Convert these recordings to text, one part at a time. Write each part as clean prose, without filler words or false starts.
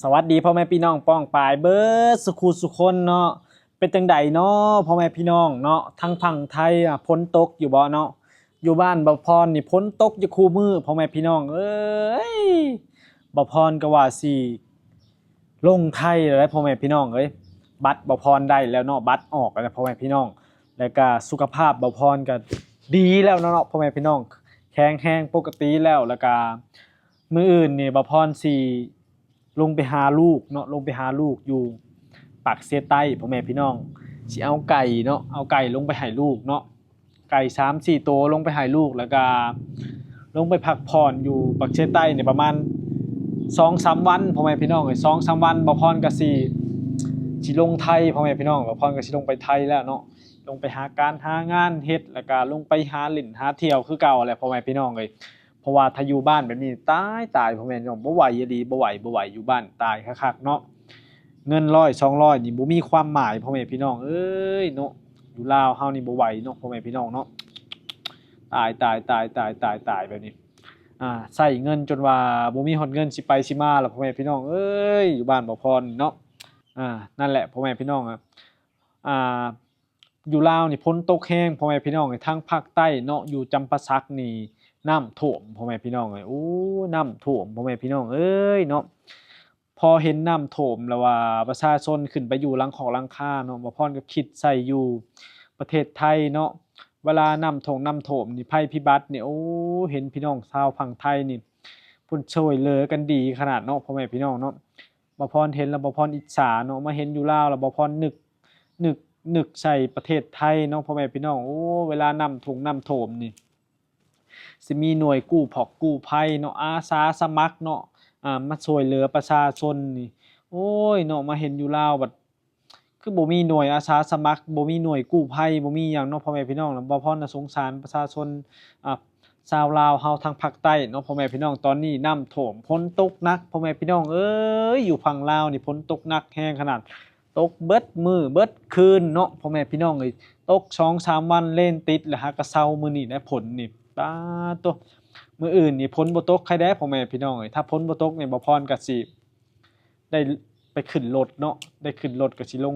สวัสดีพ่อแม่พี่น้องป้องปายเบิร์ดสุขุสุคนเนาะเป็นจังใดเนาะพ่อแม่พี่น้องเนาะทั้งฝั่งไทยพ้นตกอยู่บ่เนาะอยู่บ้านบ่พรนี่พ้นตกอยู่คู่มือพ่อแม่พี่น้องเอ้ยบ่พรก็ว่าสิลงไทยแล้วพ่อแม่พี่น้องเอ้ยบัตรบ่พรได้แล้วเนาะบัตรออกแล้วพ่อแม่พี่น้องแล้วก็สุขภาพบ่พรก็ดีแล้วเนาะพ่อแม่พี่น้องแข็งแรงปกติแล้วก็มื้ออื่นนี่บ่พรสิ ลงไปหาลูกเนาะลงไปหาลูกอยู่ปากเสียใต้พ่อแม่พี่น้องสิเอาไก่เนาะเอาไก่ลงไปให้ลูกเนาะไก่3-4ตัวลงไปให้ลูกแล้วก็ลงไปพักผ่อนอยู่ปากเสียใต้เนี่ยประมาณ2-3วันพ่อแม่พี่น้องเอ้ย2-3วันบ่พรก็สิลงไทยพ่อแม่พี่น้องบ่พรก็สิลงไปไทยแล้วเนาะลงไปหาการหางานเฮ็ดแล้วก็ลงไปหาเล่นหาเที่ยวคือเก่าแหละพ่อแม่พี่น้องเอ้ย เพราะว่าถ้าอยู่บ้านแบบนี้ตายพ่อแม่พี่น้องบ่ไหวอีหลีบ่ไหวอยู่บ้านตายคักๆเนาะเงิน100 200นี่บ่มีความหมายพ่อแม่พี่น้องเอ้ยเนาะอยู่ลาวเฮานี่บ่ไหวเนาะพ่อแม่พี่น้องเนาะตายแบบนี้ใช้เงินจนว่าบ่มีฮอดเงินสิไปสิมาแล้วพ่อแม่พี่น้องเอ้ยอยู่บ้านบ่พรเนาะนั่นแหละพ่อแม่พี่น้องอ่าอยู่ลาวนี่ฝนตกแรงพ่อแม่พี่น้องทางภาคใต้เนาะอยู่จำปาสักนี่ น้ำท่วมพ่อแม่พี่น้องเอ้ยโอ้น้ำท่วมพ่อแม่พี่น้องเอ้ยเนาะพอเห็นน้ำท่วมแล้วว่าประชาชนขึ้นไปอยู่หลังของหลังคาเนาะบ่พรก็คิดใส่อยู่ประเทศไทยเนาะเวลาน้ำท่วมนี่ภัยพิบัตินี่โอ้เห็นพี่น้องชาวฝั่งไทยนี่เพิ่นช่วยเหลือกันดีขนาดเนาะพ่อแม่พี่น้องเนาะบ่พรเห็นแล้วบ่พรอิจฉาเนาะมาเห็นอยู่ลาวแล้วบ่พรนึกนึกใส่ประเทศไทยเนาะพ่อแม่พี่น้องโอ้เวลาน้ำท่วมนี่ สิมีหน่วยกู้ภัยเนาะอาสาสมัครเนาะมาช่วยเหลือประชาชนนี่โอ้ยเนาะมาเห็นอยู่ลาวบัดคือบ่มีหน่วยอาสาสมัครบ่มีหน่วยกู้ภัยบ่มีหยังเนาะพ่อแม่พี่น้องแล้วบ่พรน่ะสงสารประชาชนอ่าชาวลาวเฮาทางภาคใต้เนาะพ่อแม่พี่น้องตอนนี้น้ำท่วมฝนตกหนักพ่อแม่พี่น้องเอ้ยอยู่ฝั่งลาวนี่ฝนตกหนักแรงขนาดตกเบิดมื้อเบิดคืนเนาะพ่อแม่พี่น้องเอ้ยตก2-3วันเล่นติดแล้วหากะเซามื้อนี้ได้ผลนี่ ปาตัวมื้ออื่นนี่พ้นบ่ตกใครแด้พ่อแม่พี่น้องเอ้ยถ้าพ้นบ่ตกนี่บ่พรก็สิได้ไปขึ้นรถเนาะได้ขึ้นรถก็สิลง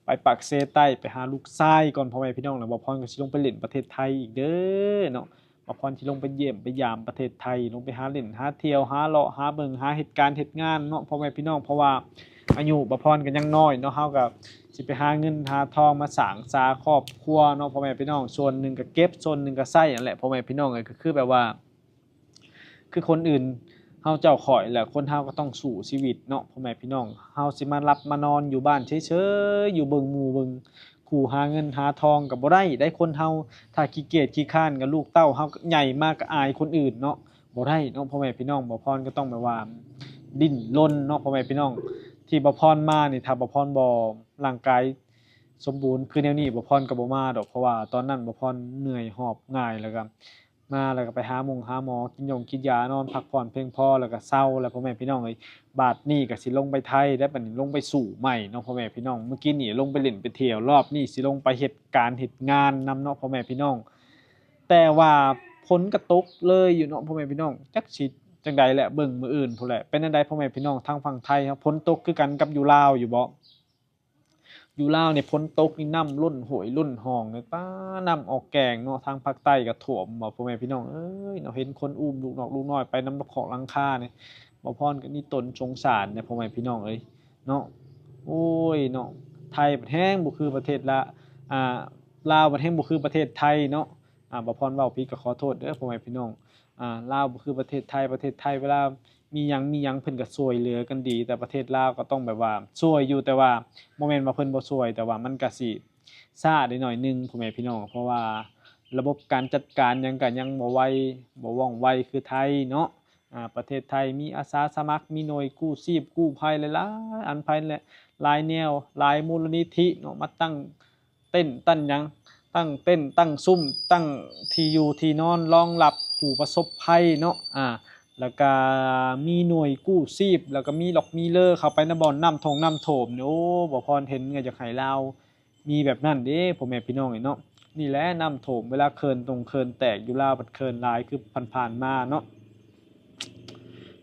ไปปากเซใต้ไปหาลูกชายก่อนพ่อแม่พี่น้องแล้วบ่พรก็สิลงไปเล่นประเทศไทยอีกเด้อเนาะบ่พรสิลงไปเยี่ยมไปยามประเทศไทยลงไปหาเล่นหาเที่ยวหาเลาะหาเบิ่งหาเหตุการณ์เฮ็ดงานเนาะพ่อแม่พี่น้องเพราะว่าอายุบ่พรก็ยังน้อยเนาะเฮาก็สิไปหาเงินหาทองมาสร้างสาครอบครัวเนาะพ่อแม่พี่น้องส่วนหนึ่งก็เก็บส่วนหนึ่งก็ใช้นั่นแหละพ่อแม่พี่น้องก็คือแบบว่าคือคนอื่นเฮาเจ้าข้อยแหละคนเฮาก็ต้องสู้ชีวิตเนาะพ่อแม่พี่น้องเฮาสิมาหลับมานอนอยู่บ้านเฉยๆอยู่เบิ่งหมู่เบิ่งคู่หาเงินหาทองก็บ่ได้คนเฮาถ้าขี้เกียจขี้คร้านก็ลูกเต้าเฮาก็ใหญ่มากก็อายคนอื่นเนาะบ่ได้เนาะพ่อแม่พี่น้องบ่พรก็ต้องแบบว่าดิ้นรนเนาะพ่อแม่พี่น้อง ที่บ่พรมานี่ถ้าบ่พรบ่ร่างกายสมบูรณ์คือแนวนี้บ่พรก็บ่มาดอกเพราะว่าตอนนั้นบ่พรเหนื่อยหอบง่ายแล้วก็มาแล้วก็ไปหาหาหมอกินยานอนพักผ่อนเพียงพอแล้วก็เซาแล้วพ่อแม่พี่น้องเอ้ยบาดนี้ก็สิลงไปไทยแล้วบัดนี้ลงไปสู่ใหม่เนาะพ่อแม่พี่น้องเมื่อกี้นี่ลงไปเล่นไปเที่ยวรอบนี้สิลงไปเฮ็ดการเฮ็ดงานนำเนาะพ่อแม่พี่น้องแต่ว่าฝนก็ตกเลยอยู่เนาะพ่อแม่พี่น้องจักสิ จังใดแหละเบิ่งมื้ออื่นพู้นแหละเป็นจั่งใดพ่อแม่พี่น้องทางฝั่งไทยครับฝนตกคือกันกับอยู่ลาวอยู่บ่อยู่ลาวนี่ฝนตกนี่น้ำล้นโหวยล้นหองเลยป๊าน้ำออกแกงเนาะทางภาคใต้ก็ท่วมบ่พ่อแม่พี่น้องเอ้ยเนาะเห็นคนอุ้มลูกนอกลูกน้อยไปนำของหลังคานี่บ่พรก็นี่ตนสงสารเนี่ยพ่อแม่พี่น้องเอ้ยเนาะโอ้ยเนาะไทยบัดแฮงบ่คือประเทศละอ่าลาวบัดแฮงบ่คือประเทศไทยเนาะบ่พรเว้าผิดก็ขอโทษเด้อพ่อแม่พี่น้อง ลาวบ่คือประเทศไทยเวลามีหยังเพิ่นก็ช่วยเหลือกันดีแต่ประเทศลาวก็ต้องแบบว่าช่วยอยู่แต่ว่าบ่แม่นว่าเพิ่นบ่ช่วยแต่ว่ามันก็สิช้าได้หน่อยหนึ่งพ่อแม่พี่น้องเพราะว่าระบบการจัดการหยังก็ยังบ่ไวบ่ว่องไวคือไทยเนาะประเทศไทยมีอาสาสมัครมีหน่วยกู้ชีพกู้ภัยหลายๆอันภัยแหละหลายแนวหลายมูลนิธิเนาะมาตั้งเต้นตั้นหยัง ตั้งเต้นตั้งซุ้มตั้งที่อยู่ที่นอนรองรับผู้ประสบภัยเนาะแล้วก็มีหน่วยกู้ชีพแล้วก็มีล็อกมีเลอเข้าไปในบ่อนน้ำโถมเนี่ยโอ้บ่พรเห็นก็อยากให้ลาวมีแบบนั้นเด้พ่อแม่พี่น้องเนาะนี่แหละน้ำโถมเวลาเขื่อนแตกอยู่ลาวบัดเขื่อนหลายคือผ่านๆมาเนาะ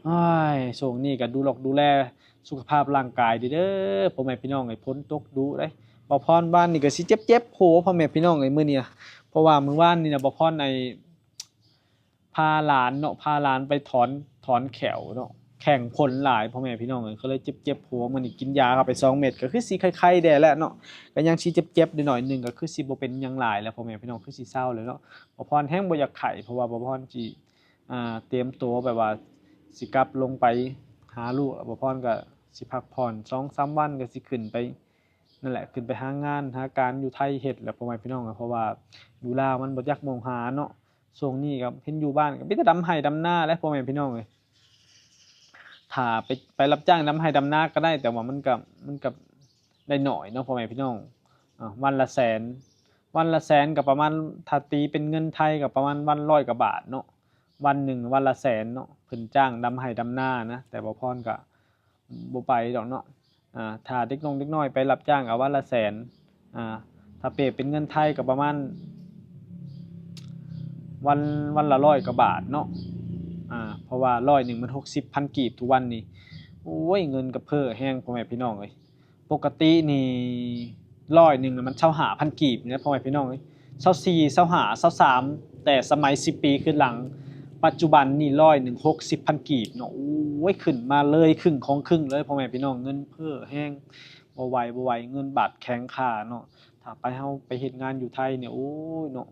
อ้ายช่วงนี้ก็ดูแลสุขภาพร่างกายเด้อพ่อแม่พี่น้องไอ้ฝนตกดุเด้บ่พรบ้านนี่ก็สิเจ็บๆโผพ่อแม่พี่น้องไอ้มื้อนี้เพราะว่ามื้อวานนี่น่ะบ่พรพาหลานเนาะพาหลานไปถอนแขวเนาะแข้งพ่นหลายพ่อแม่พี่น้องเอ้ยก็เลยเจ็บๆโผมื้อนี้กินยาเข้าไป2เม็ดก็คือสิไข้ๆแด่แล้วเนาะก็ยังสิเจ็บๆหน่อยๆหนึงก็คือสิบ่เป็นหยังหลายแล้วพ่อแม่พี่น้องคือสิเซาแล้วเนาะบ่พรแฮงบ่อยากไข้เพราะว่าบ่พรสิเตรียมตัวแบบว่าสิกลับลงไปหาลูกบ่พรก็สิพักผ่อน2-3วันก็สิขึ้นไปนั่นแหละขึ้นไปหางานหาการอยู่ไทยเฮ็ดแหละพ่อแม่พี่น้องเพราะว่าอยู่ลาวมันบ่จักมองหาเนาะ ช่วงนี้ก็เห็นอยู่บ้านก็มีแต่ดำไร่ดำนาแหละพ่อแม่พี่น้องเอ้ยถ้าไปรับจ้างดำไร่ดำนาก็ได้แต่ว่ามันก็ได้น้อยเนาะพ่อแม่พี่น้องวันละแสนวันละแสนก็ประมาณถ้าตีเป็นเงินไทยก็ประมาณวัน100กว่าบาทเนาะวันหนึ่งวันละแสนเนาะเพิ่นจ้างดำไร่ดำนานะแต่บ่พรก็บ่ไปดอกเนาะถ้าเด็กน้อยไปรับจ้างก็วันละแสนอ่าถ้าเปรียบเป็นเงินไทยก็ประมาณ วันวันละ100กว่าบาทเนาะเพราะว่าร้อยหนึ่งมัน60,000กีบทุกวันนี้โอ้ยเงินก็เพ้อแฮงพ่อแม่พี่น้องเอ้ยปกตินี่ร้อยหนึ่งน่ะมัน25,000กีบนะพ่อแม่พี่น้องเอ้ย24 25 23แต่สมัย10ปีขึ้นหลังปัจจุบันนี่ร้อยหนึ่ง60,000กีบเนาะโอ้ยขึ้นมาเลยครึ่งของครึ่งเลยพ่อแม่พี่น้องเงินเพ้อแฮงบ่ไหวเงินบาทแข็งค่าเนาะถ้าเฮาไปเฮ็ดงานอยู่ไทยเนี่ยโอ้ยเนาะ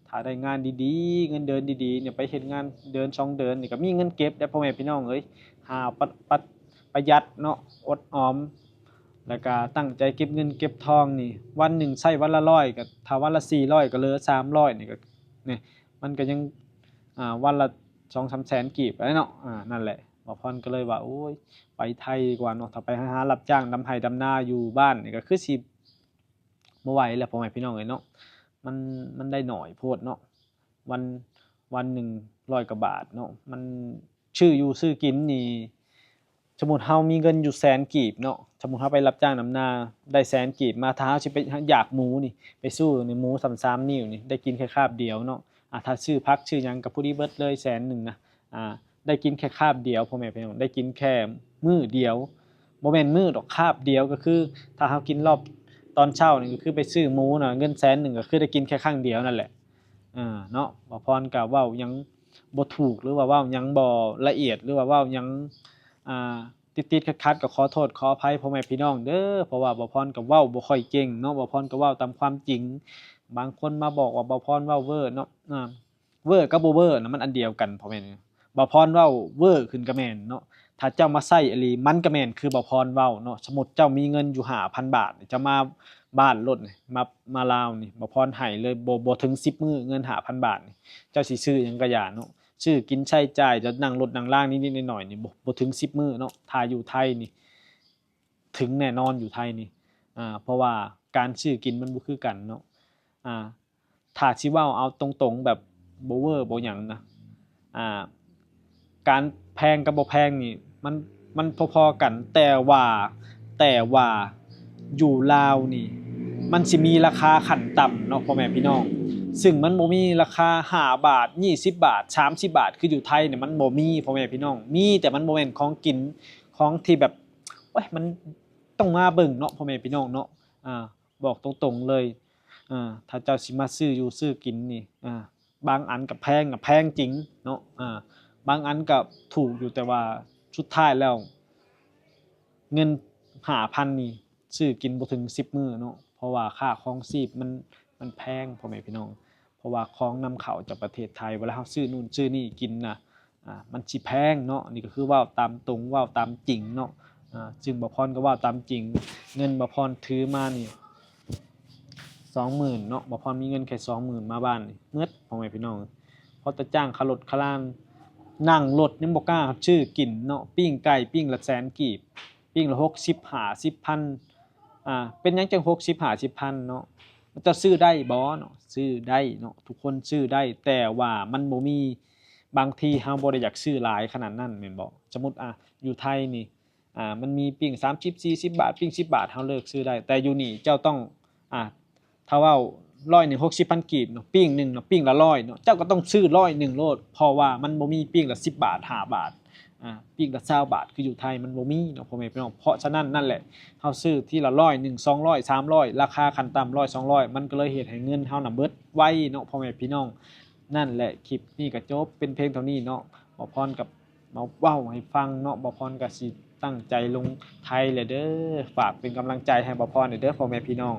ถ้าได้งานดีๆเงินเดือนดีๆเนี่ยไปเฮ็ดงานเดือน2เดือนนี่ก็มีเงินเก็บได้พ่อแม่พี่น้องเอ้ยหาประหยัดเนาะอดออมแล้วก็ตั้งใจเก็บเงินเก็บทองนี่วันหนึ่งใช้วันละ100ก็ถ้าวันละ400ก็เหลือ300นี่ก็นี่มันก็ยังวันละ2-3แสนกีบอะเนาะนั่นแหละบ่พรก็เลยว่าโอ๊ยไปไทยดีกว่าเนาะถ้าไปหารับจ้างดำไร่ดำนาอยู่บ้านนี่ก็คือสิบ่ไหวแล้วพ่อแม่พี่น้องเอ้ยเนาะ มันมันได้หน่อยโพดเนาะวันวันหนึ่ง100กว่าบาทเนาะมันชื่ออยู่ซื้อกินนี่สมมุติเฮามีเงินอยู่แสนกีบเนาะสมมุติเฮาไปรับจ้างนำนาได้แสนกีบมาถ้าเฮาสิไปอยากหมูนี่ไปสู้นี่หมู3นิ้วนี่ได้กินแค่คาบเดียวเนาะถ้าซื้อผักซื้อหยังก็พอดีเบิดเลยแสนหนึ่งนะได้กินแค่คาบเดียวพ่อแม่พี่น้องได้กินแค่มื้อเดียวบ่แม่นมื้อดอกคาบเดียวก็คือถ้าเฮากินรอบ ตอนเช้านี่ก็คือไปซื้อหมูน่ะเงิน100,000ก็คือได้กินแค่ครั้งเดียวนั่นแหละเนาะบ่พรก็เว้าหยังบ่ถูกหรือว่าเว้าหยังบ่ละเอียดหรือว่าเว้าหยังอ่าติดๆขัดๆก็ขอโทษขออภัยพ่อแม่พี่น้องเด้อเพราะว่าบ่พรก็เว้าบ่ค่อยเก่งเนาะบ่พรก็เว้าตามความจริงบางคนมาบอกว่าบ่พรเว้าเว้อเนาะเว้อกับบ่เว้อน่ะมันอันเดียวกันพ่อแม่บ่พรเว้าเว้อขึ้นก็แม่นเนาะ ถ้าเจ้ามาใช้อีหลีมันก็แม่นคือบ่พรเว้าเนาะสมมุติเจ้ามีเงินอยู่5,000บาทเจ้ามาบ้านโลดนี่มาลาวนี่บ่พรให้เลยบ่ถึง10มื้อเงิน5,000บาทนี่เจ้าสิซื้อหยังก็อย่าเนาะซื้อกินใช้จ่ายจะนั่งรถนั่งล่างนิดๆหน่อยๆนี่บ่ถึง10มื้อเนาะถ้าอยู่ไทยนี่ถึงแน่นอนอยู่ไทยนี่เพราะว่าการซื้อกินมันบ่คือกันเนาะอ่าถ้าสิเว้าเอาตรงๆแบบบ่เวอร์บ่หยังนะอ่า การแพงกับบ่แพงนี่มันพอๆกันแต่ว่าอยู่ลาวนี่มันสิมีราคาขั้นต่ำเนาะพ่อแม่พี่น้องซึ่งมันบ่มีราคา5บาท20บาท30บาทคืออยู่ไทยเนี่ยมันบ่มีพ่อแม่พี่น้องมีแต่มันบ่แม่นของกินของที่แบบโอ๊ยมันต้องมาเบิ่งเนาะพ่อแม่พี่น้องเนาะบอกตรงๆเลยถ้าเจ้าสิมาซื้ออยู่ซื้อกินนี่บางอันก็แพงจริงเนาะบางอันก็ถูกอยู่แต่ว่าสุดท้ายแล้วเงิน5,000นี่ซื้อกินบ่ถึง10มื้อเนาะเพราะว่าค่าครองชีพมันแพงพ่อแม่พี่น้องเพราะว่าของนำเข้าจากประเทศไทยเวลาเราซื้อนู่นซื้อนี่กินน่ะมันสิแพงเนาะนี่ก็คือเว้าตามตรงเว้าตามจริงเนาะจึงบ่พรก็เว้าตามจริงเงินบ่พรถือมานี่20,000เนาะบ่พรมีเงินแค่20,000มาบ้านนี่หมดพ่อแม่พี่น้องพอจะจ้างค่ารถค่าล่าง นั่งรถยังบ่กล้าชื่อกินเนาะปิ้งไก่ปิ้งละแสนกีบปิ้งละ60 50พันเป็นหยังจัง60 50พันเนาะมันจะซื้อได้บ่เนาะซื้อได้เนาะทุกคนซื้อได้แต่ว่ามันบ่มีบางทีเฮาบ่ได้อยากซื้อหลายขนาดนั้นแม่นบ่สมมุติอยู่ไทยนี่มันมีปิ้ง30 40บาทปิ้ง10บาทเฮาเลิกซื้อได้แต่อยู่นี่เจ้าต้องอ่าถ้าเว้าร้อยหนึ่ง60,000กีบเนาะปิ้งหนึ่งเนาะปิ้งละ100เนาะเจ้าก็ต้องซื้อ100โลดเพราะว่ามันบ่มีปิ้งละ10บาท5บาท ปีกละ20บาทคืออยู่ไทยมันบ่มีเนาะพ่อแม่พี่น้องเพราะฉะนั้นนั่นแหละเฮาซื้อทีละ100 1 200 300ราคาขั้นต่ำ100 200มันก็เลยเฮ็ดให้เงินเฮาน่ะเบิดไวเนาะพ่อแม่พี่น้องนั่นแหละคลิปนี้ก็จบเป็นเพียงเท่านี้เนาะบ่พรกับมาเว้าให้ฟังเนาะบ่พรก็สิตั้งใจลงไทยแหละเด้อฝากเป็นกำลังใจให้บ่พรหน่อยเด้อพ่อแม่พี่น้อง